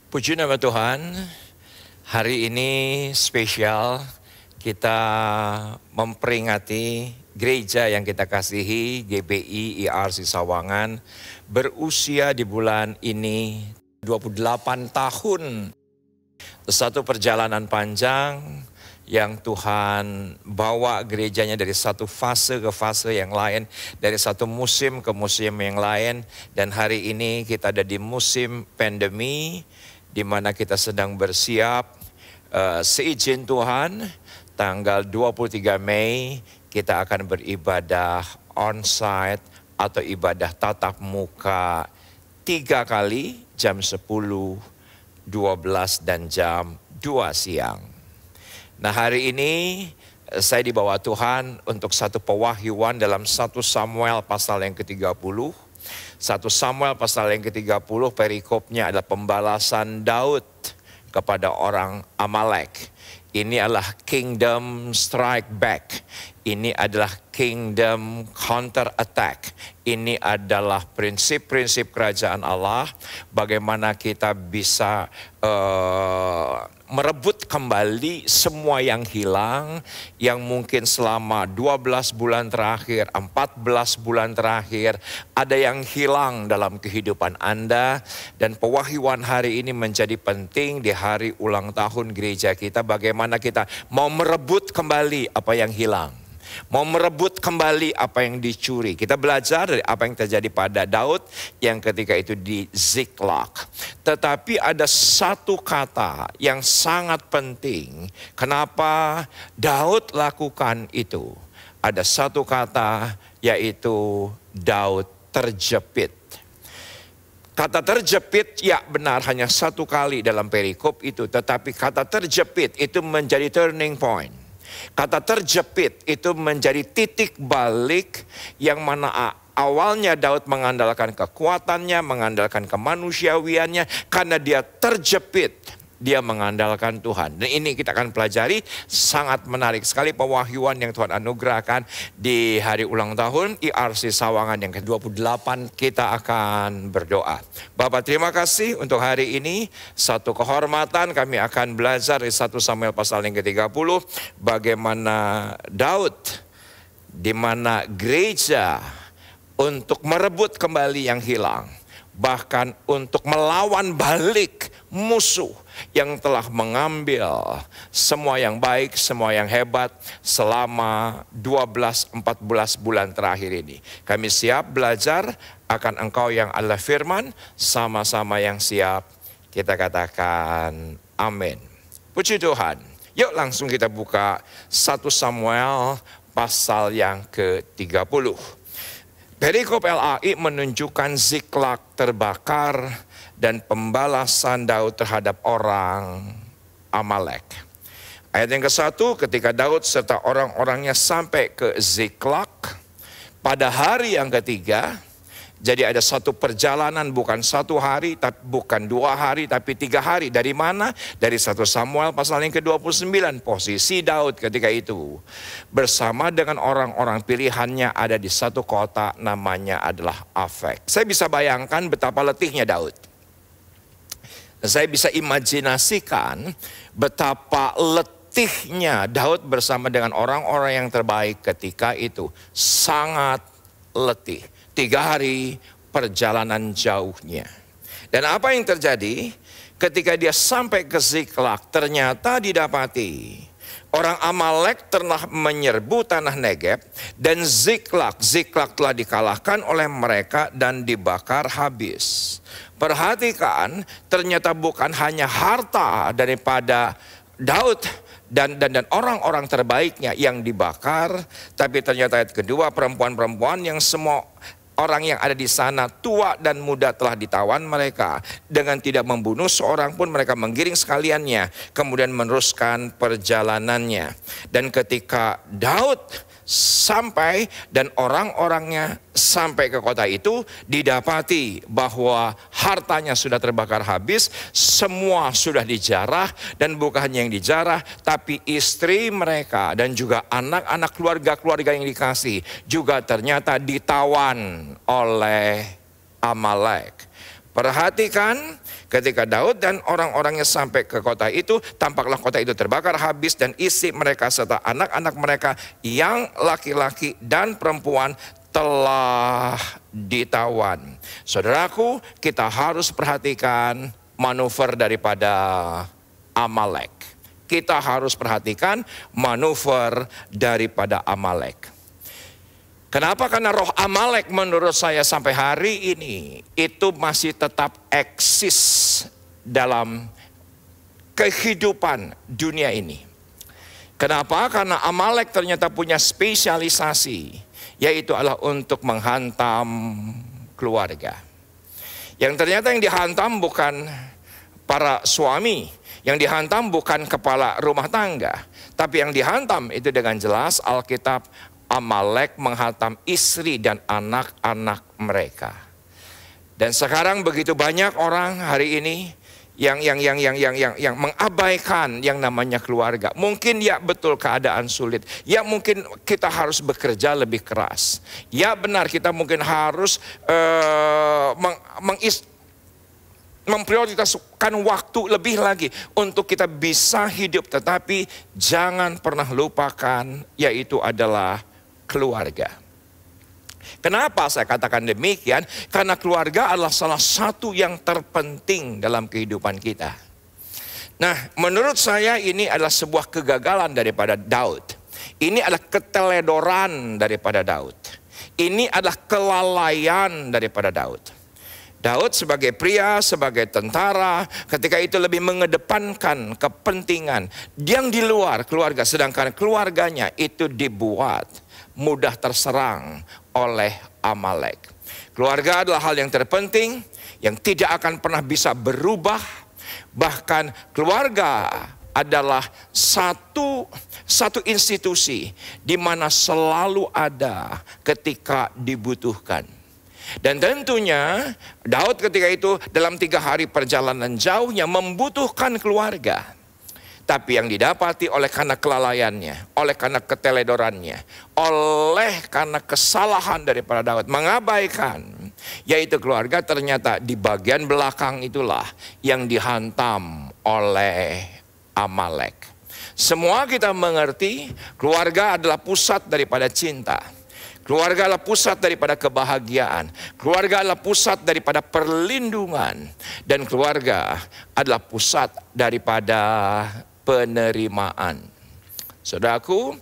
Puji nama Tuhan, hari ini spesial kita memperingati gereja yang kita kasihi, GBI IRC Sawangan, berusia di bulan ini 28 tahun. Satu perjalanan panjang yang Tuhan bawa gerejanya dari satu fase ke fase yang lain, dari satu musim ke musim yang lain. Dan hari ini kita ada di musim pandemi, di mana kita sedang bersiap. Seizin Tuhan, tanggal 23 Mei kita akan beribadah on-site atau ibadah tatap muka 3 kali, jam 10, 12 dan jam 2 siang. Nah, hari ini saya dibawa Tuhan untuk satu pewahyuan dalam 1 Samuel pasal yang ke-30. 1 Samuel pasal yang ke-30 perikopnya adalah pembalasan Daud kepada orang Amalek. Ini adalah kingdom strike back. Ini adalah kingdom counter attack. Ini adalah prinsip-prinsip kerajaan Allah. Bagaimana kita bisa merebut kembali semua yang hilang, yang mungkin selama 12 bulan terakhir, 14 bulan terakhir, ada yang hilang dalam kehidupan Anda. Dan pewahyuan hari ini menjadi penting di hari ulang tahun gereja kita, bagaimana kita mau merebut kembali apa yang hilang. Mau merebut kembali apa yang dicuri. Kita belajar dari apa yang terjadi pada Daud yang ketika itu di Ziklag. Tetapi ada satu kata yang sangat penting. Kenapa Daud lakukan itu? Ada satu kata, yaitu Daud terjepit. Kata terjepit, ya benar, hanya satu kali dalam perikop itu. Tetapi kata terjepit itu menjadi turning point. Kata terjepit itu menjadi titik balik yang mana awalnya Daud mengandalkan kekuatannya, mengandalkan kemanusiawiannya. Karena dia terjepit, dia mengandalkan Tuhan. Dan ini kita akan pelajari, sangat menarik sekali pewahyuan yang Tuhan anugerahkan di hari ulang tahun IRC Sawangan yang ke-28. Kita akan berdoa. Bapak, terima kasih untuk hari ini. Satu kehormatan kami akan belajar di 1 Samuel pasal yang ke-30. Bagaimana Daud, di mana gereja untuk merebut kembali yang hilang. Bahkan untuk melawan balik musuh yang telah mengambil semua yang baik, semua yang hebat selama 12-14 bulan terakhir ini. Kami siap belajar akan Engkau yang adalah firman, sama-sama yang siap. Kita katakan amin. Puji Tuhan. Yuk langsung kita buka 1 Samuel pasal yang ke-30. Perikop LAI menunjukkan Ziklag terbakar dan pembalasan Daud terhadap orang Amalek. Ayat yang ke-1, ketika Daud serta orang-orangnya sampai ke Ziklag pada hari yang ketiga. Jadi ada satu perjalanan, bukan 1 hari, bukan 2 hari, tapi 3 hari. Dari mana? Dari 1 Samuel pasal yang ke-29. Posisi Daud ketika itu bersama dengan orang-orang pilihannya ada di satu kota, namanya adalah Afek. Saya bisa bayangkan betapa letihnya Daud. Saya bisa imajinasikan betapa letihnya Daud bersama dengan orang-orang yang terbaik ketika itu. Sangat letih. 3 hari perjalanan jauhnya. Dan apa yang terjadi ketika dia sampai ke Ziklag? Ternyata didapati orang Amalek telah menyerbu tanah Negeb dan Ziklag telah dikalahkan oleh mereka dan dibakar habis. Perhatikan, ternyata bukan hanya harta daripada Daud dan orang-orang terbaiknya yang dibakar, tapi ternyata ayat kedua, perempuan-perempuan yang semua orang yang ada di sana, tua dan muda, telah ditawan mereka. Dengan tidak membunuh seorang pun mereka menggiring sekaliannya, kemudian meneruskan perjalanannya. Dan ketika Daud sampai dan orang-orangnya sampai ke kota itu, didapati bahwa hartanya sudah terbakar habis, semua sudah dijarah, dan bukan hanya yang dijarah, tapi istri mereka dan juga anak-anak keluarga-keluarga yang dikasih juga ternyata ditawan oleh Amalek. Perhatikan, Ketika Daud dan orang-orangnya sampai ke kota itu, tampaklah kota itu terbakar habis dan isi mereka serta anak-anak mereka yang laki-laki dan perempuan telah ditawan. Saudaraku, kita harus perhatikan manuver daripada Amalek. Kita harus perhatikan manuver daripada Amalek. Kenapa? Karena roh Amalek menurut saya sampai hari ini itu masih tetap eksis dalam kehidupan dunia ini. Kenapa? Karena Amalek ternyata punya spesialisasi, yaitu adalah untuk menghantam keluarga. Yang ternyata yang dihantam bukan para suami, yang dihantam bukan kepala rumah tangga, tapi yang dihantam itu dengan jelas Alkitab, Amalek menghantam istri dan anak-anak mereka. Dan sekarang begitu banyak orang hari ini yang mengabaikan yang namanya keluarga. Mungkin ya betul keadaan sulit. Ya mungkin kita harus bekerja lebih keras. Ya benar kita mungkin harus memprioritaskan waktu lebih lagi untuk kita bisa hidup. Tetapi jangan pernah lupakan yaitu adalah keluarga. Kenapa saya katakan demikian? Karena keluarga adalah salah satu yang terpenting dalam kehidupan kita. Nah, menurut saya ini adalah sebuah kegagalan daripada Daud. Ini adalah keteledoran daripada Daud. Ini adalah kelalaian daripada Daud. Daud sebagai pria, sebagai tentara, ketika itu lebih mengedepankan kepentingan yang di luar keluarga. Sedangkan keluarganya itu dibuat mudah terserang oleh Amalek. Keluarga adalah hal yang terpenting, yang tidak akan pernah bisa berubah. Bahkan keluarga adalah satu institusi di mana selalu ada ketika dibutuhkan. Dan tentunya Daud ketika itu dalam 3 hari perjalanan jauhnya membutuhkan keluarga. Tapi yang didapati oleh karena kelalaiannya, oleh karena keteledorannya, oleh karena kesalahan daripada Daud mengabaikan, yaitu keluarga, ternyata di bagian belakang itulah yang dihantam oleh Amalek. Semua kita mengerti keluarga adalah pusat daripada cinta. Keluarga adalah pusat daripada kebahagiaan. Keluarga adalah pusat daripada perlindungan. Dan keluarga adalah pusat daripada penerimaan. Saudaraku,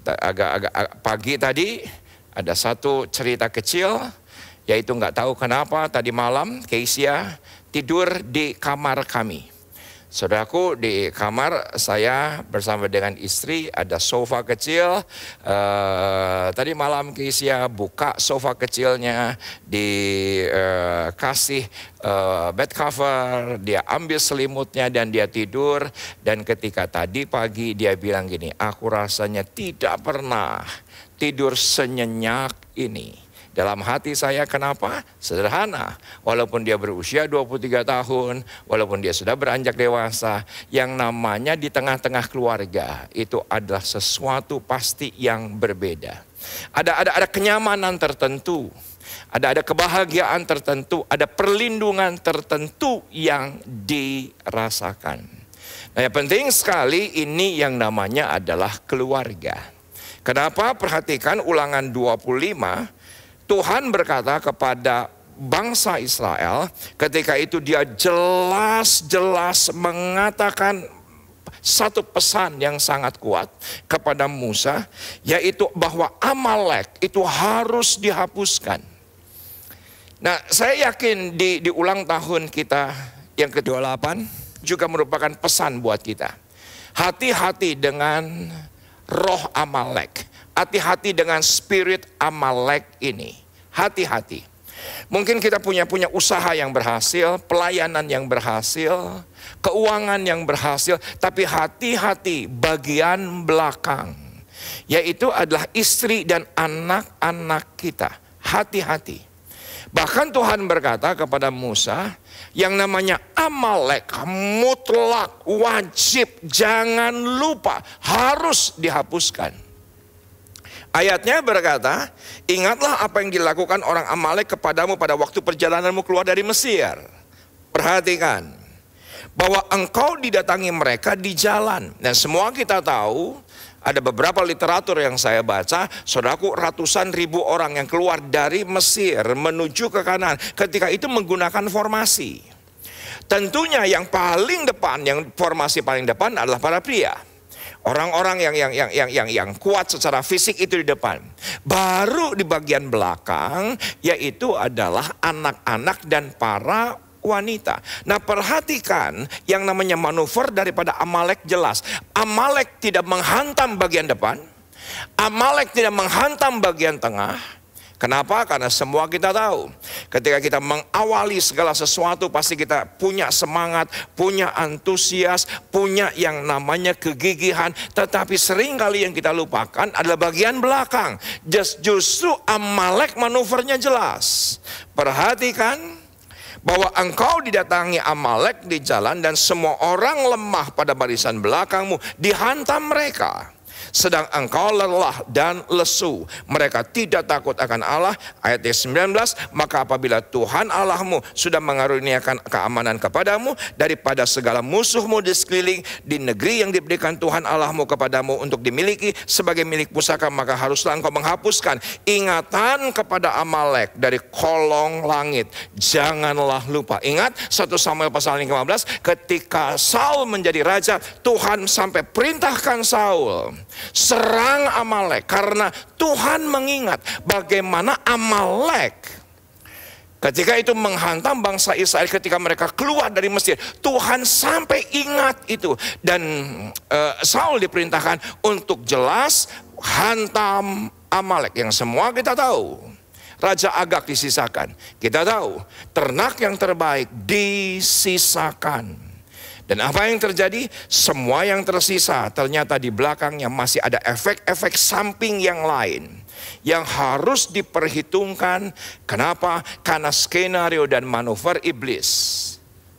agak pagi tadi ada satu cerita kecil, yaitu nggak tahu kenapa tadi malam Keisha tidur di kamar kami. Saudaraku, di kamar saya bersama dengan istri ada sofa kecil. Tadi malam Keisha buka sofa kecilnya, dikasih bed cover, dia ambil selimutnya dan dia tidur. Dan ketika tadi pagi dia bilang gini, aku rasanya tidak pernah tidur senyenyak ini. Dalam hati saya kenapa? Sederhana. Walaupun dia berusia 23 tahun, walaupun dia sudah beranjak dewasa, yang namanya di tengah-tengah keluarga itu adalah sesuatu pasti yang berbeda. Ada kenyamanan tertentu, ada kebahagiaan tertentu, ada perlindungan tertentu yang dirasakan. Nah, yang penting sekali ini yang namanya adalah keluarga. Kenapa? Perhatikan Ulangan 25. Tuhan berkata kepada bangsa Israel, ketika itu dia jelas-jelas mengatakan satu pesan yang sangat kuat kepada Musa, yaitu bahwa Amalek itu harus dihapuskan. Nah, saya yakin di ulang tahun kita yang ke-28 juga merupakan pesan buat kita. Hati-hati dengan roh Amalek. Hati-hati dengan spirit Amalek ini. Hati-hati. Mungkin kita punya usaha yang berhasil, pelayanan yang berhasil, keuangan yang berhasil. Tapi hati-hati bagian belakang. Yaitu adalah istri dan anak-anak kita. Hati-hati. Bahkan Tuhan berkata kepada Musa, yang namanya Amalek mutlak, wajib, jangan lupa, harus dihapuskan. Ayatnya berkata, ingatlah apa yang dilakukan orang Amalek kepadamu pada waktu perjalananmu keluar dari Mesir. Perhatikan, bahwa engkau didatangi mereka di jalan. Dan semua kita tahu, ada beberapa literatur yang saya baca, saudaraku, ratusan ribu orang yang keluar dari Mesir menuju ke Kanaan. Ketika itu menggunakan formasi. Tentunya yang paling depan, yang formasi paling depan adalah para pria. Orang-orang yang kuat secara fisik itu di depan. Baru di bagian belakang, yaitu adalah anak-anak dan para wanita. Nah, perhatikan yang namanya manuver daripada Amalek jelas. Amalek tidak menghantam bagian depan. Amalek tidak menghantam bagian tengah. Kenapa? Karena semua kita tahu, ketika kita mengawali segala sesuatu pasti kita punya semangat, punya antusias, punya yang namanya kegigihan. Tetapi seringkali yang kita lupakan adalah bagian belakang. Justru Amalek manuvernya jelas. Perhatikan bahwa engkau didatangi Amalek di jalan dan semua orang lemah pada barisan belakangmu, dihantam mereka. Sedang engkau lelah dan lesu. Mereka tidak takut akan Allah. Ayat 19, maka apabila Tuhan Allahmu sudah mengaruniakan keamanan kepadamu daripada segala musuhmu di sekeliling, di negeri yang diberikan Tuhan Allahmu kepadamu untuk dimiliki sebagai milik pusaka, maka haruslah engkau menghapuskan ingatan kepada Amalek dari kolong langit. Janganlah lupa. Ingat 1 Samuel pasal 15, ketika Saul menjadi raja, Tuhan sampai perintahkan Saul, serang Amalek, karena Tuhan mengingat bagaimana Amalek ketika itu menghantam bangsa Israel ketika mereka keluar dari Mesir. Tuhan sampai ingat itu. Dan Saul diperintahkan untuk jelas hantam Amalek, yang semua kita tahu. Raja Agag disisakan. Kita tahu ternak yang terbaik disisakan. Dan apa yang terjadi? Semua yang tersisa ternyata di belakangnya masih ada efek-efek samping yang lain yang harus diperhitungkan. Kenapa? Karena skenario dan manuver iblis,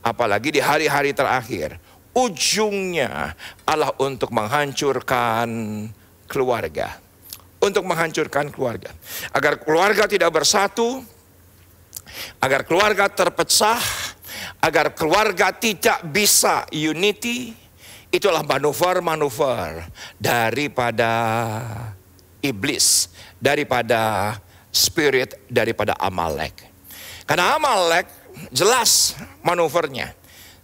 apalagi di hari-hari terakhir, ujungnya adalah untuk menghancurkan keluarga. Untuk menghancurkan keluarga. Agar keluarga tidak bersatu, agar keluarga terpecah, agar keluarga tidak bisa unity. Itulah manuver-manuver daripada iblis, daripada spirit, daripada Amalek. Karena Amalek jelas manuvernya.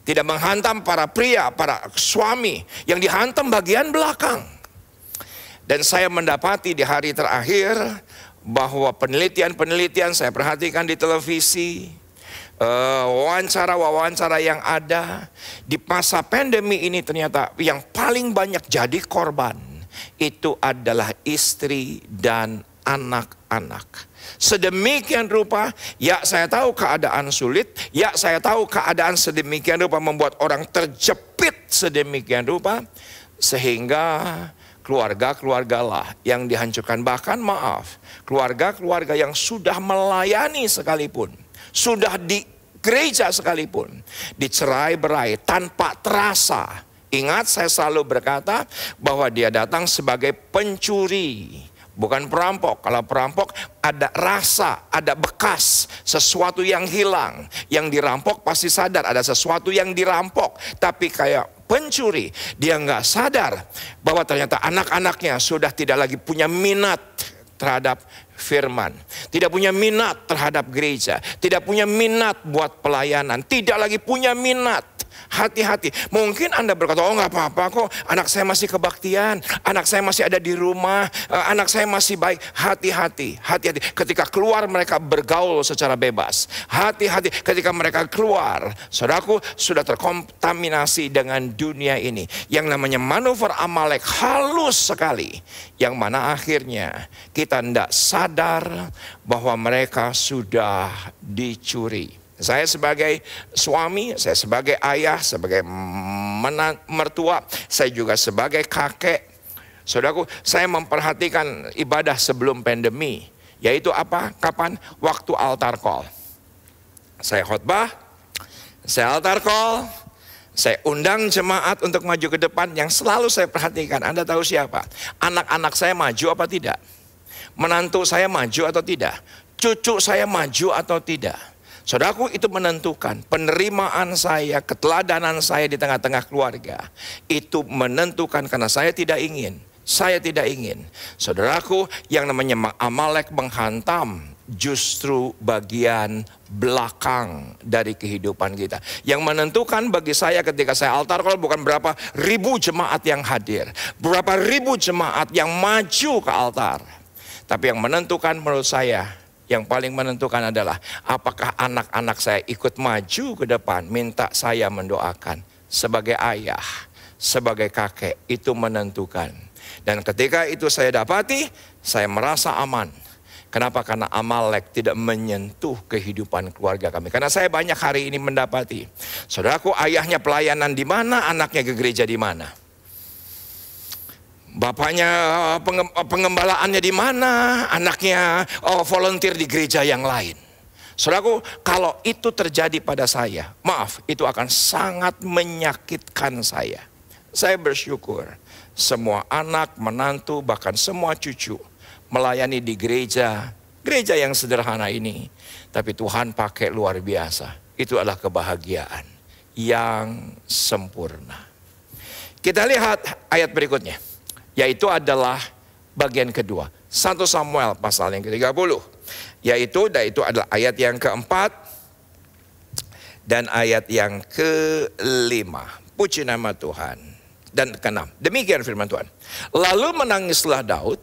Tidak menghantam para pria, para suami, yang dihantam bagian belakang. Dan saya mendapati di hari terakhir bahwa penelitian-penelitian saya perhatikan di televisi, wawancara-wawancara yang ada di masa pandemi ini, ternyata yang paling banyak jadi korban itu adalah istri dan anak-anak. Sedemikian rupa, ya saya tahu keadaan sulit, ya saya tahu keadaan sedemikian rupa membuat orang terjepit sedemikian rupa, sehingga keluarga-keluargalah yang dihancurkan. Bahkan maaf, keluarga-keluarga yang sudah melayani sekalipun, sudah di gereja sekalipun, dicerai-berai tanpa terasa. Ingat, saya selalu berkata bahwa dia datang sebagai pencuri, bukan perampok. Kalau perampok ada rasa, ada bekas, sesuatu yang hilang. Yang dirampok pasti sadar ada sesuatu yang dirampok. Tapi kayak pencuri, dia nggak sadar bahwa ternyata anak-anaknya sudah tidak lagi punya minat terhadap firman, tidak punya minat terhadap gereja, tidak punya minat buat pelayanan, tidak lagi punya minat. Hati-hati. Mungkin Anda berkata, oh nggak apa-apa kok, anak saya masih kebaktian, anak saya masih ada di rumah, anak saya masih baik. Hati-hati, hati-hati. Ketika keluar mereka bergaul secara bebas. Hati-hati ketika mereka keluar, saudaraku, sudah terkontaminasi dengan dunia ini. Yang namanya manuver Amalek halus sekali. Yang mana akhirnya kita tidak sadar bahwa mereka sudah dicuri. Saya sebagai suami, saya sebagai ayah, sebagai mertua, saya juga sebagai kakek. Saudaraku, saya memperhatikan ibadah sebelum pandemi. Yaitu apa? Kapan? Waktu altar call. Saya khotbah, saya altar call, saya undang jemaat untuk maju ke depan. Yang selalu saya perhatikan, Anda tahu siapa? Anak-anak saya maju apa tidak? Menantu saya maju atau tidak? Cucu saya maju atau tidak? Saudaraku, itu menentukan penerimaan saya, keteladanan saya di tengah-tengah keluarga. Itu menentukan karena saya tidak ingin. Saya tidak ingin. Saudaraku, yang namanya Amalek menghantam justru bagian belakang dari kehidupan kita. Yang menentukan bagi saya ketika saya altar call bukan berapa ribu jemaat yang hadir. Berapa ribu jemaat yang maju ke altar. Tapi yang menentukan menurut saya, yang paling menentukan adalah apakah anak-anak saya ikut maju ke depan minta saya mendoakan. Sebagai ayah, sebagai kakek, itu menentukan. Dan ketika itu saya dapati, saya merasa aman. Kenapa? Karena Amalek tidak menyentuh kehidupan keluarga kami. Karena saya banyak hari ini mendapati, saudaraku, ayahnya pelayanan di mana, anaknya ke gereja di mana. Bapaknya pengembalaannya di mana, anaknya volunteer di gereja yang lain. Saudaraku, kalau itu terjadi pada saya, maaf, itu akan sangat menyakitkan saya. Saya bersyukur semua anak, menantu, bahkan semua cucu melayani di gereja yang sederhana ini. Tapi Tuhan pakai luar biasa. Itu adalah kebahagiaan yang sempurna. Kita lihat ayat berikutnya. Yaitu adalah bagian kedua. 1 Samuel pasal yang ke-30. Yaitu adalah ayat yang keempat dan ayat yang ke-5. Puji nama Tuhan. Dan ke-6. Demikian firman Tuhan. Lalu menangislah Daud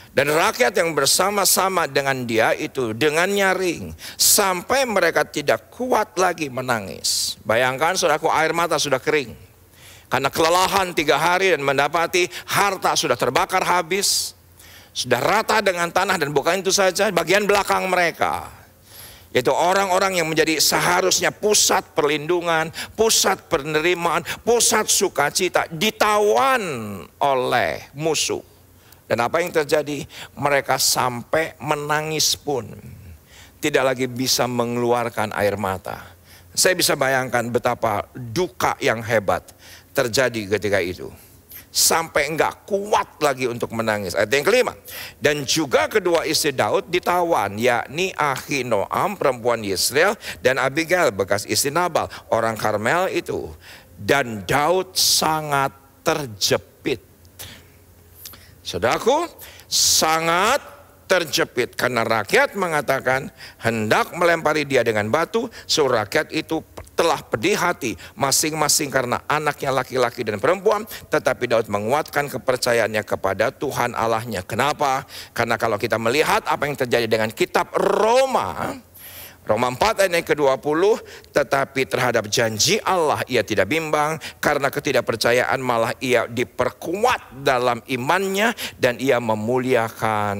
dan rakyat yang bersama-sama dengan dia itu dengan nyaring. Sampai mereka tidak kuat lagi menangis. Bayangkan saudaraku, air mata sudah kering. Karena kelelahan 3 hari dan mendapati harta sudah terbakar habis. Sudah rata dengan tanah, dan bukan itu saja, bagian belakang mereka. Yaitu orang-orang yang menjadi seharusnya pusat perlindungan, pusat penerimaan, pusat sukacita, ditawan oleh musuh. Dan apa yang terjadi? Mereka sampai menangis pun tidak lagi bisa mengeluarkan air mata. Saya bisa bayangkan betapa duka yang hebat terjadi ketika itu. Sampai enggak kuat lagi untuk menangis. Ayat yang ke-5. Dan juga kedua istri Daud ditawan, yakni Ahinoam perempuan Yisrael dan Abigail bekas istri Nabal orang Karmel itu. Dan Daud sangat terjepit. Saudaraku, sangat terjepit karena rakyat mengatakan hendak melempari dia dengan batu. Rakyat itu telah pedih hati masing-masing karena anaknya laki-laki dan perempuan. Tetapi Daud menguatkan kepercayaannya kepada Tuhan Allahnya. Kenapa? Karena kalau kita melihat apa yang terjadi dengan kitab Roma 4 ayat yang ke-20, tetapi terhadap janji Allah ia tidak bimbang, karena ketidakpercayaan malah ia diperkuat dalam imannya dan ia memuliakan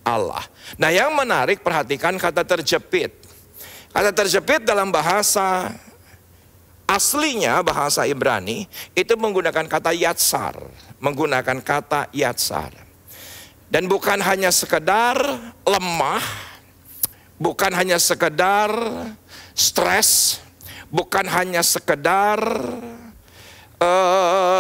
Allah. Nah, yang menarik, perhatikan kata terjepit. Kata terjepit dalam bahasa aslinya, bahasa Ibrani, itu menggunakan kata yatsar. Menggunakan kata yatsar. Dan bukan hanya sekedar lemah, bukan hanya sekedar stres, bukan hanya sekedar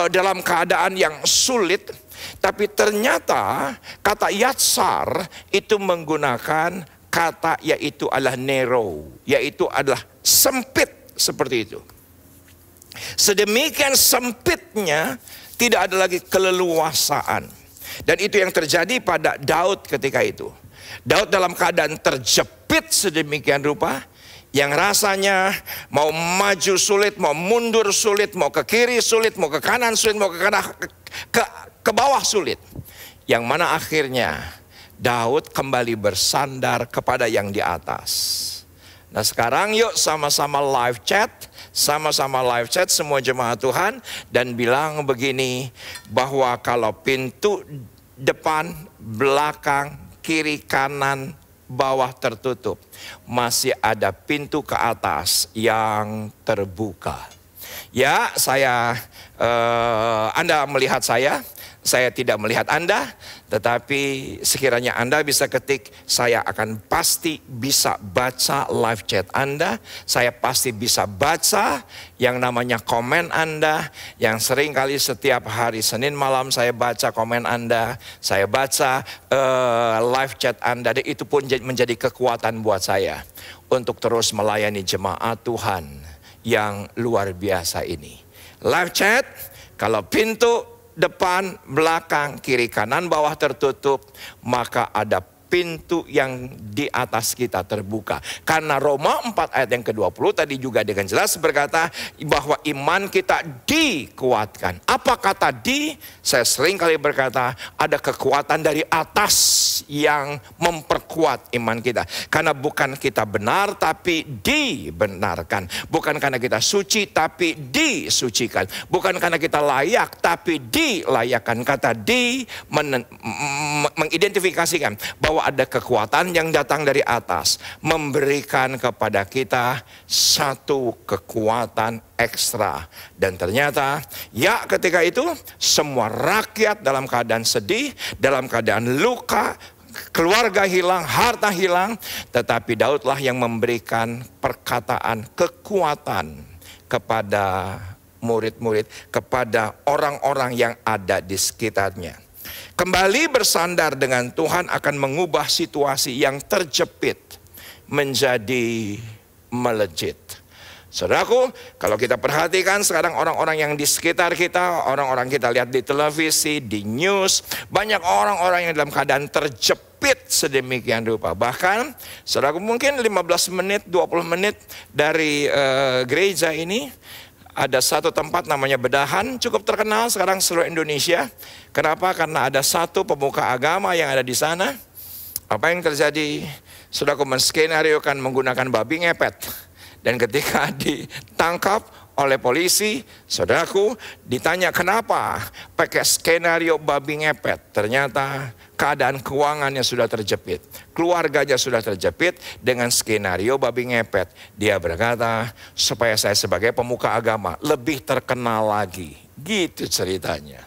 dalam keadaan yang sulit, tapi ternyata kata yatsar itu menggunakan kata yaitu adalah narrow, yaitu adalah sempit seperti itu. Sedemikian sempitnya, tidak ada lagi keleluasaan. Dan itu yang terjadi pada Daud ketika itu. Daud dalam keadaan terjepit sedemikian rupa, yang rasanya mau maju sulit, mau mundur sulit, mau ke kiri sulit, mau ke kanan sulit, mau ke bawah sulit. Yang mana akhirnya Daud kembali bersandar kepada yang di atas. Nah, sekarang yuk sama-sama live chat, semua jemaat Tuhan, dan bilang begini, bahwa kalau pintu depan, belakang, kiri, kanan, bawah tertutup, masih ada pintu ke atas yang terbuka. Ya, Anda melihat saya tidak melihat Anda, tetapi sekiranya Anda bisa ketik, saya akan pasti bisa baca live chat Anda, saya pasti bisa baca yang namanya komen Anda, yang sering kali setiap hari Senin malam saya baca komen Anda, saya baca live chat Anda, dan itu pun menjadi kekuatan buat saya untuk terus melayani jemaat Tuhan yang luar biasa ini. Live chat, kalau pintu depan, belakang, kiri, kanan, bawah tertutup, maka ada pintu yang di atas kita terbuka. Karena Roma 4 ayat yang ke-20 tadi juga dengan jelas berkata bahwa iman kita dikuatkan. Apa kata di? Saya sering kali berkata ada kekuatan dari atas yang memperkuat iman kita. Karena bukan kita benar tapi dibenarkan. Bukan karena kita suci tapi disucikan. Bukan karena kita layak tapi dilayakkan. Kata di mengidentifikasikan bahwa ada kekuatan yang datang dari atas, memberikan kepada kita satu kekuatan ekstra. Dan ternyata ya ketika itu semua rakyat dalam keadaan sedih, dalam keadaan luka, keluarga hilang, harta hilang, tetapi Daudlah yang memberikan perkataan kekuatan kepada murid-murid, kepada orang-orang yang ada di sekitarnya. Kembali bersandar dengan Tuhan akan mengubah situasi yang terjepit menjadi melejit. Saudaraku, kalau kita perhatikan sekarang orang-orang yang di sekitar kita, orang-orang kita lihat di televisi, di news, banyak orang-orang yang dalam keadaan terjepit sedemikian rupa. Bahkan, saudaraku, mungkin 15 menit, 20 menit dari gereja ini, ada satu tempat namanya Bedahan, cukup terkenal sekarang seluruh Indonesia. Kenapa? Karena ada satu pemuka agama yang ada di sana. Apa yang terjadi? Saudaraku, menskenariokan menggunakan babi ngepet. Dan ketika ditangkap oleh polisi, saudaraku, ditanya kenapa pakai skenario babi ngepet. Ternyata keadaan keuangannya sudah terjepit, keluarganya sudah terjepit dengan skenario babi ngepet. Dia berkata, supaya saya sebagai pemuka agama lebih terkenal lagi. Gitu ceritanya.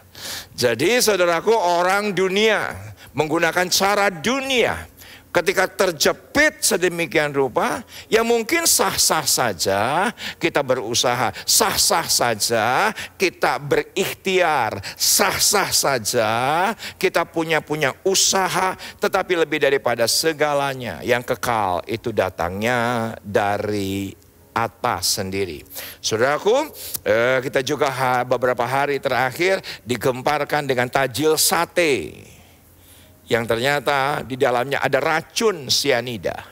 Jadi saudaraku, orang dunia menggunakan cara dunia. Ketika terjepit sedemikian rupa, ya mungkin sah-sah saja kita berusaha, sah-sah saja kita berikhtiar, sah-sah saja kita punya usaha, tetapi lebih daripada segalanya yang kekal itu datangnya dari atas sendiri. Saudaraku, kita juga beberapa hari terakhir digemparkan dengan tajil sate yang ternyata di dalamnya ada racun sianida.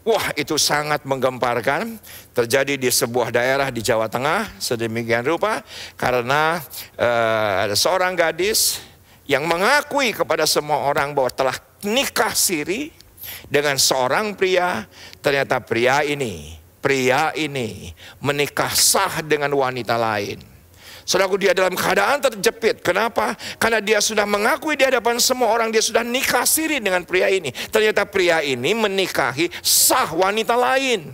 Wah, itu sangat menggemparkan. Terjadi di sebuah daerah di Jawa Tengah sedemikian rupa karena ada seorang gadis yang mengakui kepada semua orang bahwa telah nikah siri dengan seorang pria. Ternyata pria ini menikah sah dengan wanita lain. Saudaraku, dia dalam keadaan terjepit. Kenapa? Karena dia sudah mengakui di hadapan semua orang dia sudah nikah siri dengan pria ini. Ternyata pria ini menikahi sah wanita lain.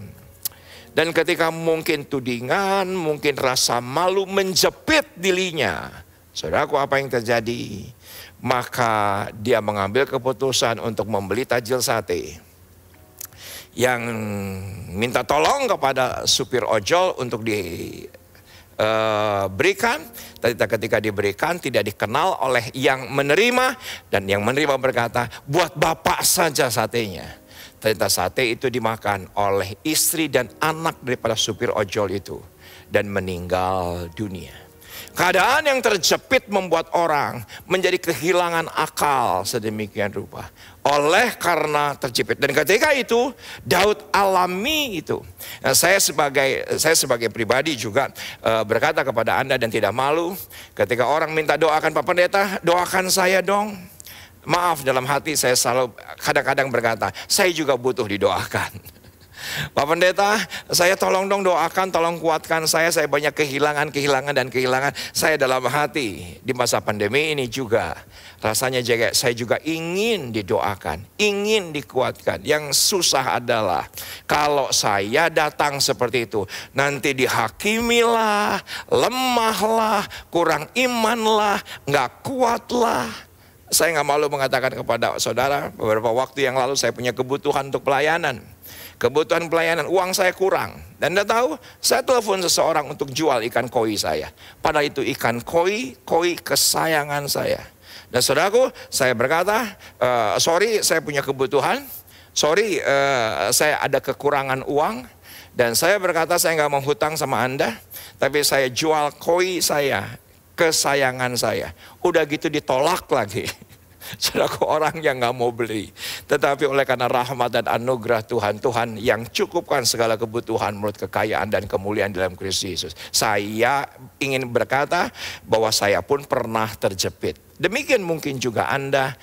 Dan ketika mungkin tudingan, mungkin rasa malu menjepit dirinya. Saudaraku, apa yang terjadi? Maka dia mengambil keputusan untuk membeli tajil sate. Yang minta tolong kepada supir ojol untuk berikan. Ketika diberikan tidak dikenal oleh yang menerima, dan yang menerima berkata, buat bapak saja satenya. Ternyata sate itu dimakan oleh istri dan anak daripada supir ojol itu dan meninggal dunia. Keadaan yang terjepit membuat orang menjadi kehilangan akal sedemikian rupa. Oleh karena terjepit. Dan ketika itu Daud alami itu. Nah, saya sebagai pribadi juga berkata kepada Anda dan tidak malu. Ketika orang minta doakan Pak Pendeta, doakan saya dong. Maaf, dalam hati saya selalu kadang-kadang berkata, saya juga butuh didoakan. Pak Pendeta, saya tolong dong doakan, tolong kuatkan saya banyak kehilangan saya dalam hati. Di masa pandemi ini juga, rasanya saya juga ingin didoakan, ingin dikuatkan. Yang susah adalah, kalau saya datang seperti itu, nanti dihakimilah, lemahlah, kurang imanlah, nggak kuatlah. Saya nggak malu mengatakan kepada saudara, beberapa waktu yang lalu saya punya kebutuhan untuk pelayanan. Kebutuhan pelayanan, uang saya kurang. Dan Anda tahu, saya telepon seseorang untuk jual ikan koi saya. Padahal itu ikan koi kesayangan saya. Dan saudaraku, saya berkata, sorry saya punya kebutuhan. Sorry saya ada kekurangan uang. Dan saya berkata, saya nggak mau hutang sama Anda. Tapi saya jual koi saya, kesayangan saya. Udah gitu ditolak lagi. Saudaraku, orang yang gak mau beli. Tetapi oleh karena rahmat dan anugerah Tuhan, Tuhan yang cukupkan segala kebutuhan menurut kekayaan dan kemuliaan dalam Kristus Yesus. Saya ingin berkata bahwa saya pun pernah terjepit. Demikian mungkin juga Anda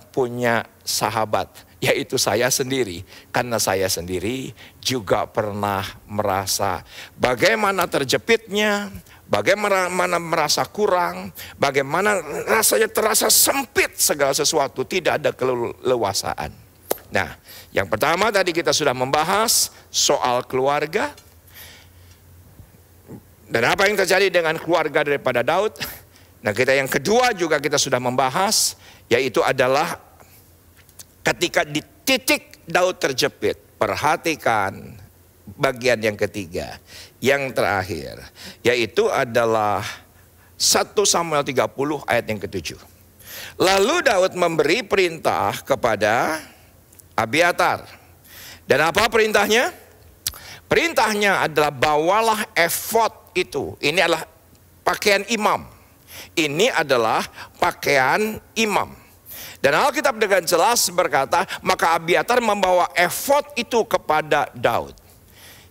punya sahabat, yaitu saya sendiri. Karena saya sendiri juga pernah merasa bagaimana terjepitnya, bagaimana merasa kurang, bagaimana rasanya terasa sempit segala sesuatu, tidak ada keleluasaan. Nah, yang pertama tadi kita sudah membahas soal keluarga. Dan apa yang terjadi dengan keluarga daripada Daud. Nah, yang kedua juga kita sudah membahas, yaitu adalah ketika di titik Daud terjepit. Perhatikan bagian yang ketiga, yang terakhir, yaitu adalah 1 Samuel 30 ayat yang ke-7. Lalu Daud memberi perintah kepada Abiatar. Dan apa perintahnya? Perintahnya adalah bawalah efod itu. Ini adalah pakaian imam. Ini adalah pakaian imam. Dan Alkitab dengan jelas berkata, maka Abiatar membawa efod itu kepada Daud.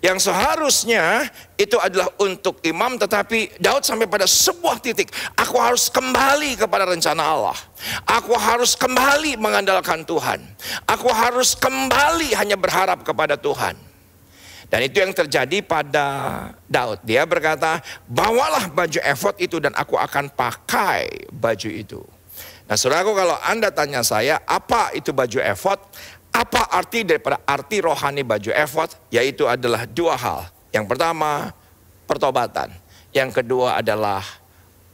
Yang seharusnya itu adalah untuk imam, tetapi Daud sampai pada sebuah titik. Aku harus kembali kepada rencana Allah. Aku harus kembali mengandalkan Tuhan. Aku harus kembali hanya berharap kepada Tuhan. Dan itu yang terjadi pada Daud. Dia berkata, bawalah baju efod itu dan aku akan pakai baju itu. Nah saudaraku, kalau Anda tanya saya, apa itu baju efod? Apa arti daripada arti rohani baju efod? Yaitu adalah dua hal. Yang pertama, pertobatan. Yang kedua adalah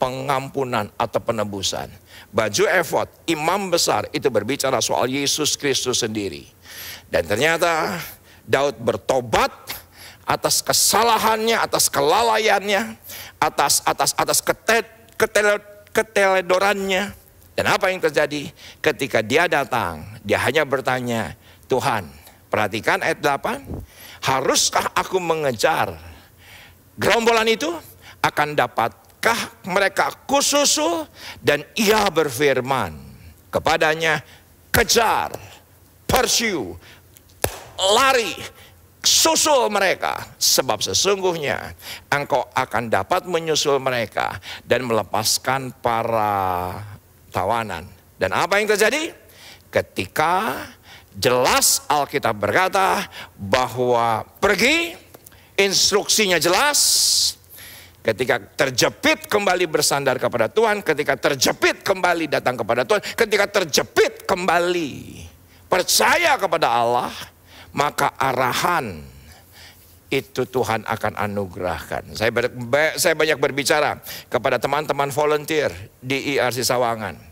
pengampunan atau penebusan. Baju efod, imam besar, itu berbicara soal Yesus Kristus sendiri. Dan ternyata Daud bertobat atas kesalahannya, atas kelalaiannya, atas keteledorannya. Dan apa yang terjadi ketika dia datang? Dia hanya bertanya, Tuhan, perhatikan ayat 8, haruskah aku mengejar gerombolan itu? Akan dapatkah mereka kususul? Dan ia berfirman kepadanya, kejar, pursue, lari, susul mereka. Sebab sesungguhnya engkau akan dapat menyusul mereka dan melepaskan para tawanan. Dan apa yang terjadi? Ketika jelas Alkitab berkata bahwa pergi, instruksinya jelas. Ketika terjepit kembali bersandar kepada Tuhan, ketika terjepit kembali datang kepada Tuhan, ketika terjepit kembali percaya kepada Allah, maka arahan itu Tuhan akan anugerahkan. Saya banyak berbicara kepada teman-teman volunteer di IRC Sawangan.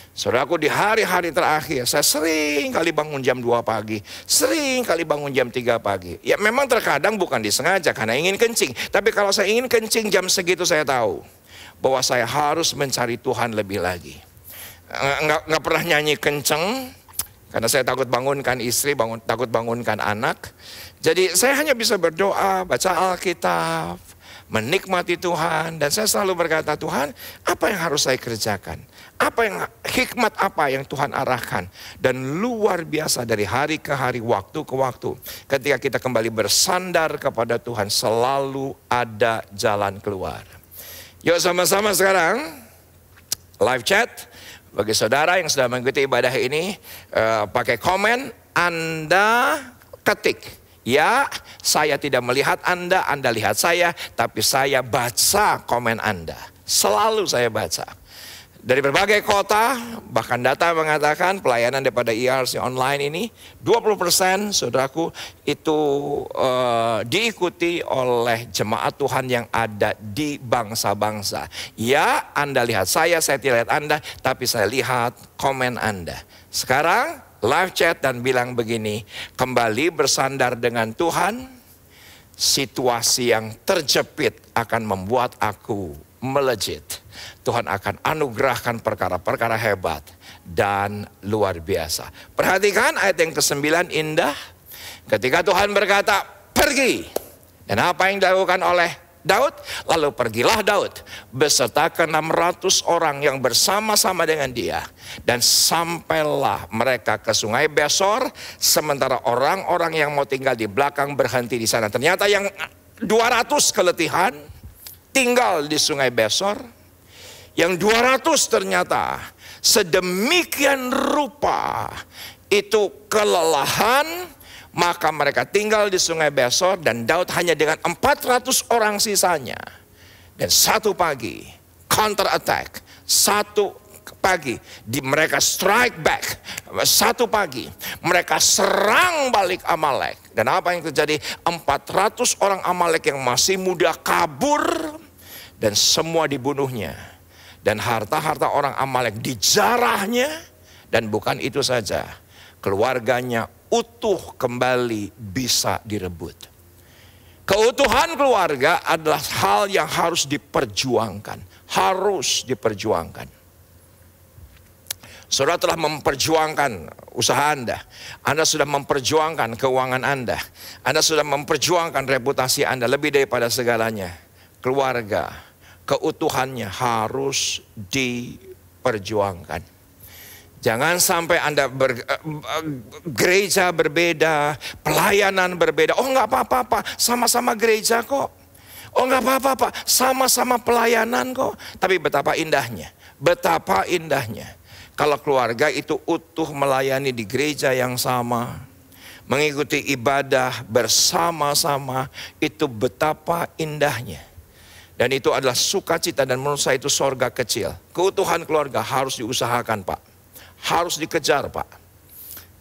Saudaraku, di hari-hari terakhir saya sering kali bangun jam 2 pagi, sering kali bangun jam 3 pagi. Ya memang terkadang bukan disengaja karena ingin kencing. Tapi kalau saya ingin kencing jam segitu, saya tahu bahwa saya harus mencari Tuhan lebih lagi. Nggak pernah nyanyi kenceng karena saya takut bangunkan istri, takut bangunkan anak. Jadi saya hanya bisa berdoa, baca Alkitab, menikmati Tuhan. Dan saya selalu berkata, Tuhan, apa yang harus saya kerjakan? Hikmat apa yang Tuhan arahkan? Dan luar biasa dari hari ke hari, waktu ke waktu, ketika kita kembali bersandar kepada Tuhan, selalu ada jalan keluar. Yuk sama-sama sekarang live chat. Bagi saudara yang sudah mengikuti ibadah ini, pakai komen, Anda ketik Ya, saya tidak melihat Anda lihat saya, tapi saya baca komen Anda. Selalu saya baca. Dari berbagai kota, bahkan data mengatakan pelayanan daripada ERC online ini 20% saudaraku itu diikuti oleh jemaat Tuhan yang ada di bangsa-bangsa. Ya, Anda lihat saya tidak lihat Anda, tapi saya lihat komen Anda. Sekarang live chat dan bilang begini, kembali bersandar dengan Tuhan, situasi yang terjepit akan membuat aku melejit. Tuhan akan anugerahkan perkara-perkara hebat dan luar biasa. Perhatikan ayat yang ke-9 indah. Ketika Tuhan berkata, pergi. Dan apa yang dilakukan oleh Daud? Lalu pergilah Daud beserta ke-600 orang yang bersama-sama dengan dia. Dan sampailah mereka ke sungai Besor. Sementara orang-orang yang mau tinggal di belakang berhenti di sana. Ternyata yang 200 keletihan tinggal di sungai Besor. Yang 200 ternyata sedemikian rupa itu kelelahan, maka mereka tinggal di sungai Besor dan Daud hanya dengan 400 orang sisanya. Dan satu pagi counter attack, satu pagi mereka strike back, satu pagi mereka serang balik Amalek. Dan apa yang terjadi? 400 orang Amalek yang masih muda kabur dan semua dibunuhnya. Dan harta-harta orang Amalek dijarahnya. Dan bukan itu saja, keluarganya utuh kembali bisa direbut. Keutuhan keluarga adalah hal yang harus diperjuangkan. Harus diperjuangkan. Saudara telah memperjuangkan usaha Anda. Anda sudah memperjuangkan keuangan Anda. Anda sudah memperjuangkan reputasi Anda lebih daripada segalanya. Keluarga, keutuhannya harus diperjuangkan. Jangan sampai Anda gereja berbeda, pelayanan berbeda. Oh enggak apa-apa, sama-sama gereja kok. Oh enggak apa-apa, sama-sama pelayanan kok. Tapi betapa indahnya kalau keluarga itu utuh melayani di gereja yang sama, mengikuti ibadah bersama-sama, itu betapa indahnya. Dan itu adalah sukacita dan menurut saya itu sorga kecil. Keutuhan keluarga harus diusahakan, Pak. Harus dikejar, Pak.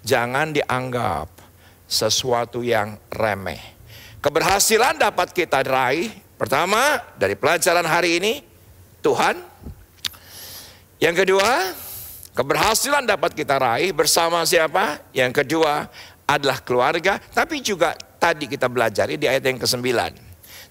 Jangan dianggap sesuatu yang remeh. Keberhasilan dapat kita raih. Pertama, dari pelajaran hari ini, Tuhan. Yang kedua, keberhasilan dapat kita raih bersama siapa? Yang kedua adalah keluarga. Tapi juga tadi kita belajar di ayat yang ke-9.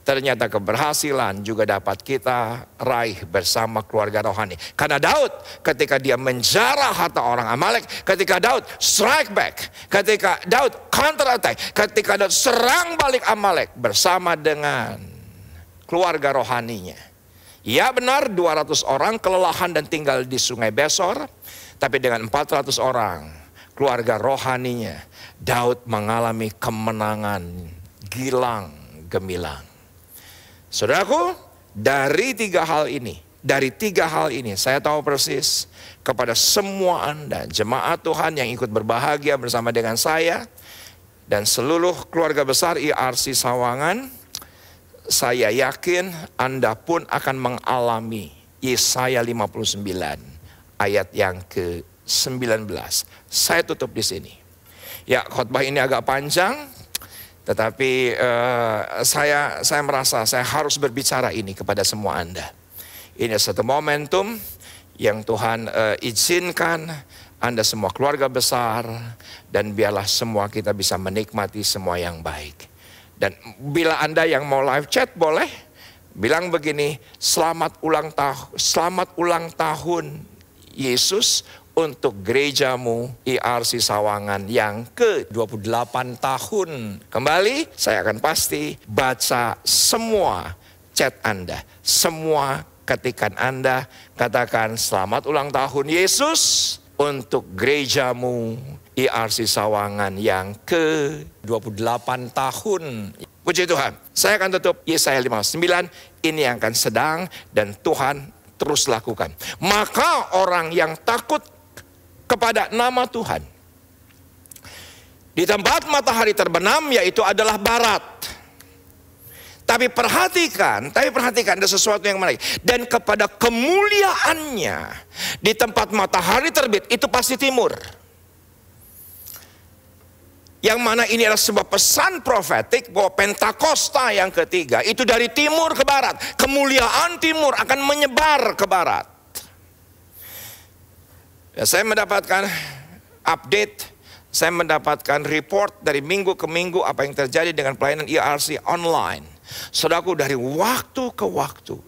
Ternyata keberhasilan juga dapat kita raih bersama keluarga rohani. Karena Daud ketika dia menjarah harta orang Amalek, ketika Daud strike back, ketika Daud counter attack, ketika Daud serang balik Amalek bersama dengan keluarga rohaninya. Ya benar 200 orang kelelahan dan tinggal di sungai Besor, tapi dengan 400 orang keluarga rohaninya, Daud mengalami kemenangan gilang gemilang. Saudaraku, dari tiga hal ini saya tahu persis kepada semua Anda, jemaat Tuhan yang ikut berbahagia bersama dengan saya dan seluruh keluarga besar ERC Sawangan, saya yakin Anda pun akan mengalami Yesaya 59 ayat yang ke-19. Saya tutup di sini. Ya, khotbah ini agak panjang. Tetapi saya merasa saya harus berbicara ini kepada semua Anda. Ini satu momentum yang Tuhan izinkan Anda semua keluarga besar. Dan biarlah semua kita bisa menikmati semua yang baik. Dan bila Anda yang mau live chat boleh bilang begini, selamat ulang tahun Yesus untuk gerejamu ERC Sawangan yang ke-28 tahun. Kembali, saya akan pasti baca semua chat Anda. Semua ketikan Anda, katakan selamat ulang tahun Yesus untuk gerejamu ERC Sawangan yang ke-28 tahun. Puji Tuhan. Saya akan tutup Yesaya 59, ini yang akan sedang dan Tuhan terus lakukan. Maka orang yang takut kepada nama Tuhan Di tempat matahari terbenam yaitu adalah barat. Tapi perhatikan ada sesuatu yang menarik. Dan kepada kemuliaannya di tempat matahari terbit itu pasti timur. Yang mana ini adalah sebuah pesan profetik bahwa Pentakosta yang ketiga itu dari timur ke barat. Kemuliaan timur akan menyebar ke barat. Ya, saya mendapatkan update, saya mendapatkan report dari minggu ke minggu apa yang terjadi dengan pelayanan ERC online. Saudaraku, dari waktu ke waktu.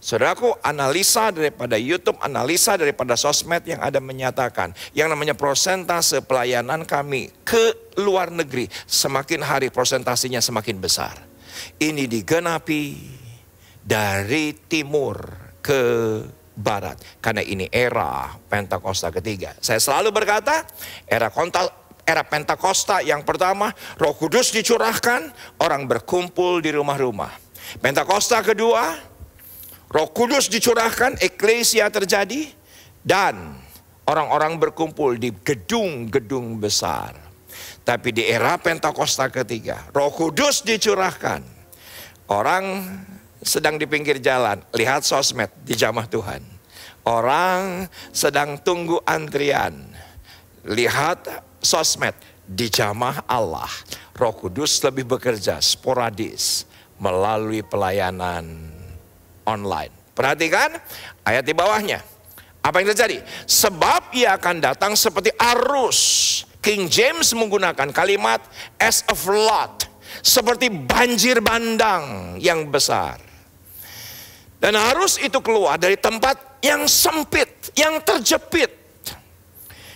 Saudaraku, analisa daripada YouTube, analisa daripada sosmed yang ada menyatakan yang namanya prosentase pelayanan kami ke luar negeri semakin hari prosentasinya semakin besar. Ini digenapi dari timur ke barat karena ini era Pentakosta ketiga. Saya selalu berkata, era Pentakosta yang pertama, Roh Kudus dicurahkan, orang berkumpul di rumah-rumah. Pentakosta kedua, Roh Kudus dicurahkan, eklesia terjadi, dan orang-orang berkumpul di gedung-gedung besar. Tapi di era Pentakosta ketiga, Roh Kudus dicurahkan, orang sedang di pinggir jalan, lihat sosmed di jamaah Tuhan. Orang sedang tunggu antrian, lihat sosmed di jamaah Allah. Roh Kudus lebih bekerja sporadis melalui pelayanan online. Perhatikan ayat di bawahnya. Apa yang terjadi? Sebab ia akan datang seperti arus. King James menggunakan kalimat as a flood. Seperti banjir bandang yang besar. Dan arus itu keluar dari tempat yang sempit, yang terjepit.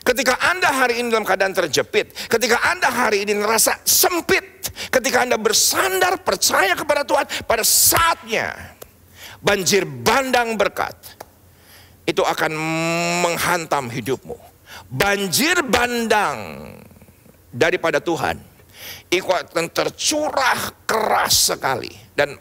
Ketika Anda hari ini dalam keadaan terjepit, ketika Anda hari ini merasa sempit, ketika Anda bersandar percaya kepada Tuhan, pada saatnya banjir bandang berkat itu akan menghantam hidupmu. Banjir bandang daripada Tuhan itu akan tercurah keras sekali. Dan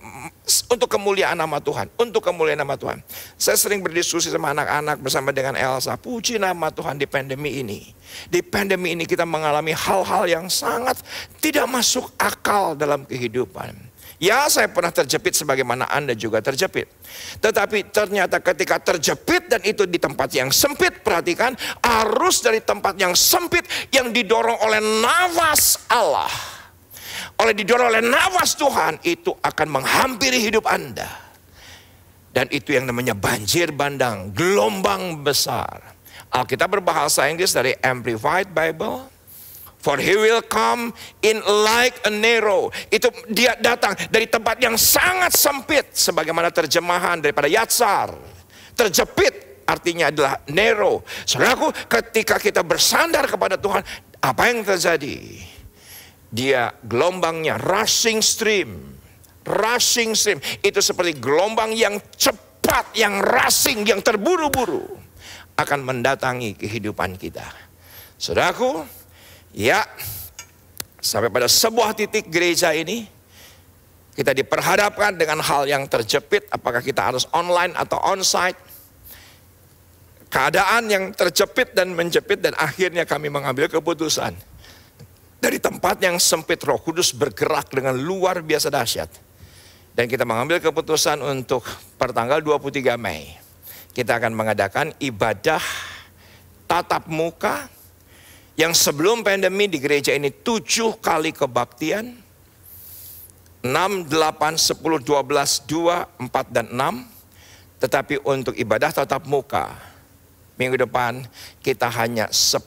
untuk kemuliaan nama Tuhan, untuk kemuliaan nama Tuhan. Saya sering berdiskusi sama anak-anak bersama dengan Elsa. Puji nama Tuhan di pandemi ini. Di pandemi ini kita mengalami hal-hal yang sangat tidak masuk akal dalam kehidupan. Ya, saya pernah terjepit sebagaimana Anda juga terjepit. Tetapi ternyata ketika terjepit dan itu di tempat yang sempit, perhatikan arus dari tempat yang sempit yang didorong oleh nafas Allah, didorong oleh nafas Tuhan, itu akan menghampiri hidup Anda. Dan itu yang namanya banjir bandang, gelombang besar. Alkitab berbahasa Inggris dari Amplified Bible. For he will come in like a narrow. Itu dia datang dari tempat yang sangat sempit. Sebagaimana terjemahan daripada Yatsar. Terjepit artinya adalah narrow. Saudaraku, ketika kita bersandar kepada Tuhan, apa yang terjadi? Dia gelombangnya rushing stream. Rushing stream. Itu seperti gelombang yang cepat, yang rushing, yang terburu-buru. Akan mendatangi kehidupan kita. Saudaraku, ya, sampai pada sebuah titik gereja ini kita diperhadapkan dengan hal yang terjepit. Apakah kita harus online atau onsite? Keadaan yang terjepit dan menjepit, dan akhirnya kami mengambil keputusan. Dari tempat yang sempit, Roh Kudus bergerak dengan luar biasa dahsyat. Dan kita mengambil keputusan untuk pertanggal 23 Mei. Kita akan mengadakan ibadah tatap muka. Yang sebelum pandemi di gereja ini 7 kali kebaktian. 6, 8, 10, 12, 2, 4, dan 6. Tetapi untuk ibadah tatap muka, minggu depan kita hanya 10,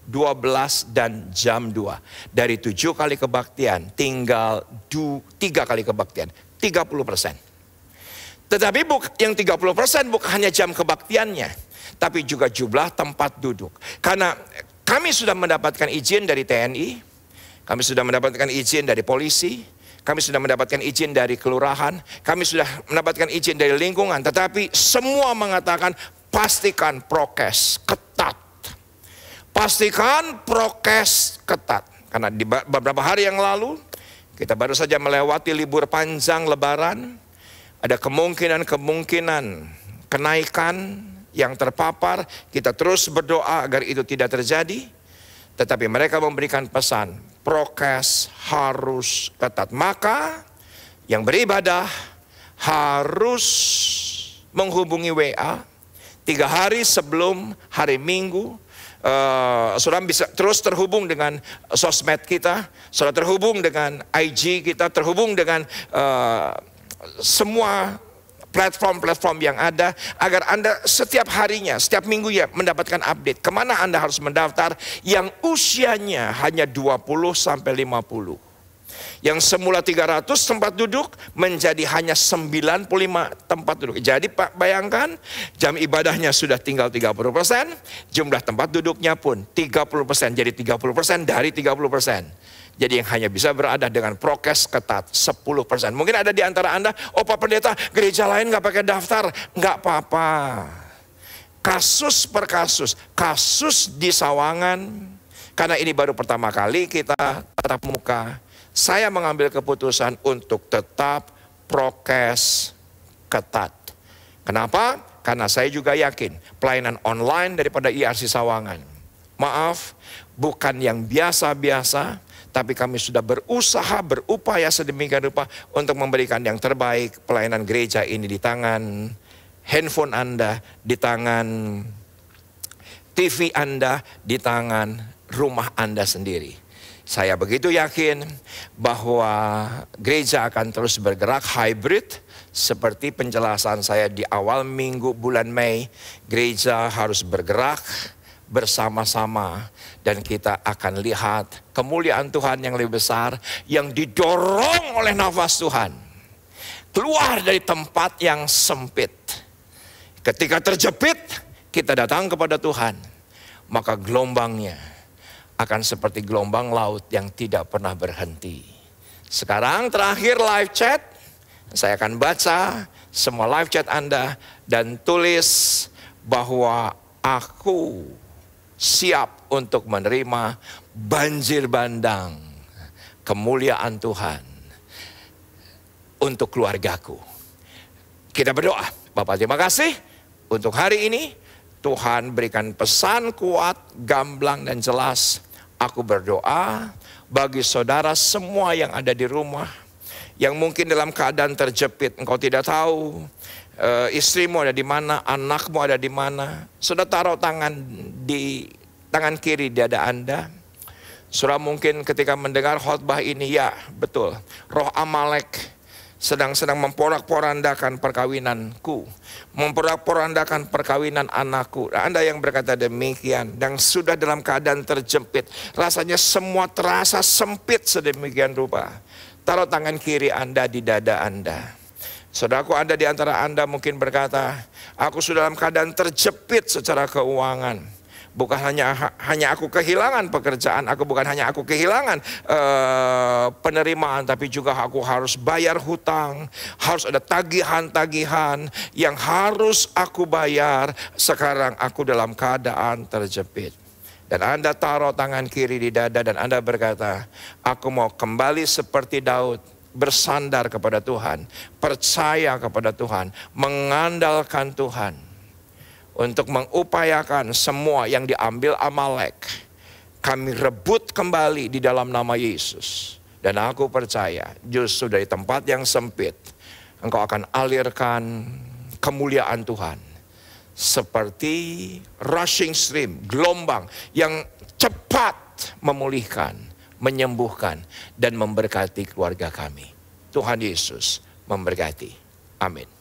12, dan jam 2. Dari 7 kali kebaktian tinggal 3 kali kebaktian, 30%. Tetapi yang 30% bukan hanya jam kebaktiannya, tapi juga jumlah tempat duduk. Karena kami sudah mendapatkan izin dari TNI, kami sudah mendapatkan izin dari polisi, kami sudah mendapatkan izin dari kelurahan, kami sudah mendapatkan izin dari lingkungan. Tetapi semua mengatakan pastikan prokes ketat. Pastikan prokes ketat. Karena di beberapa hari yang lalu, kita baru saja melewati libur panjang lebaran. Ada kemungkinan kenaikan yang terpapar. Kita terus berdoa agar itu tidak terjadi. Tetapi mereka memberikan pesan, prokes harus ketat. Maka yang beribadah harus menghubungi WA 3 hari sebelum hari Minggu. Saudara bisa terus terhubung dengan sosmed kita, saudara terhubung dengan IG kita, terhubung dengan semua platform-platform yang ada, agar Anda setiap harinya, setiap minggu ya mendapatkan update. Kemana Anda harus mendaftar yang usianya hanya 20 sampai 50. Yang semula 300 tempat duduk menjadi hanya 95 tempat duduk. Jadi Pak bayangkan, jam ibadahnya sudah tinggal 30%, jumlah tempat duduknya pun 30%, jadi 30% dari 30%. Jadi yang hanya bisa berada dengan prokes ketat 10%. Mungkin ada di antara Anda, oh Pak Pendeta, gereja lain nggak pakai daftar. Nggak apa-apa. Kasus per kasus. Kasus di Sawangan, karena ini baru pertama kali kita tatap muka, saya mengambil keputusan untuk tetap prokes ketat. Kenapa? Karena saya juga yakin pelayanan online daripada IRC Sawangan, maaf, bukan yang biasa-biasa, tapi kami sudah berusaha, berupaya sedemikian rupa untuk memberikan yang terbaik. Pelayanan gereja ini di tangan handphone Anda, di tangan TV Anda, di tangan rumah Anda sendiri. Saya begitu yakin bahwa gereja akan terus bergerak hybrid. Seperti penjelasan saya di awal minggu bulan Mei, gereja harus bergerak bersama-sama, dan kita akan lihat kemuliaan Tuhan yang lebih besar, yang didorong oleh nafas Tuhan keluar dari tempat yang sempit. Ketika terjepit, kita datang kepada Tuhan, maka gelombangnya akan seperti gelombang laut yang tidak pernah berhenti. Sekarang terakhir live chat, saya akan baca semua live chat Anda dan tulis bahwa aku siap untuk menerima banjir bandang kemuliaan Tuhan untuk keluargaku. Kita berdoa. Bapak, terima kasih untuk hari ini. Tuhan berikan pesan kuat, gamblang dan jelas. Aku berdoa bagi saudara semua yang ada di rumah, yang mungkin dalam keadaan terjepit, engkau tidak tahu istrimu ada di mana, anakmu ada di mana. Sudah taruh tangan di tangan kiri dada Anda. Saudara mungkin ketika mendengar khotbah ini, ya betul, roh Amalek sedang memporak-porandakan perkawinanku, memporak-porandakan perkawinan anakku. Anda yang berkata demikian, dan sudah dalam keadaan terjepit, rasanya semua terasa sempit sedemikian rupa. Taruh tangan kiri Anda di dada Anda. Saudaraku, ada di antara Anda mungkin berkata, aku sudah dalam keadaan terjepit secara keuangan. Bukan hanya aku kehilangan pekerjaan, bukan hanya aku kehilangan penerimaan, tapi juga aku harus bayar hutang, harus ada tagihan-tagihan yang harus aku bayar. Sekarang aku dalam keadaan terjepit. Dan Anda taruh tangan kiri di dada dan Anda berkata, aku mau kembali seperti Daud, bersandar kepada Tuhan, percaya kepada Tuhan, mengandalkan Tuhan untuk mengupayakan semua yang diambil Amalek. Kami rebut kembali di dalam nama Yesus. Dan aku percaya justru dari tempat yang sempit, engkau akan alirkan kemuliaan Tuhan. Seperti rushing stream, gelombang yang cepat memulihkan, menyembuhkan, dan memberkati keluarga kami. Tuhan Yesus memberkati. Amin.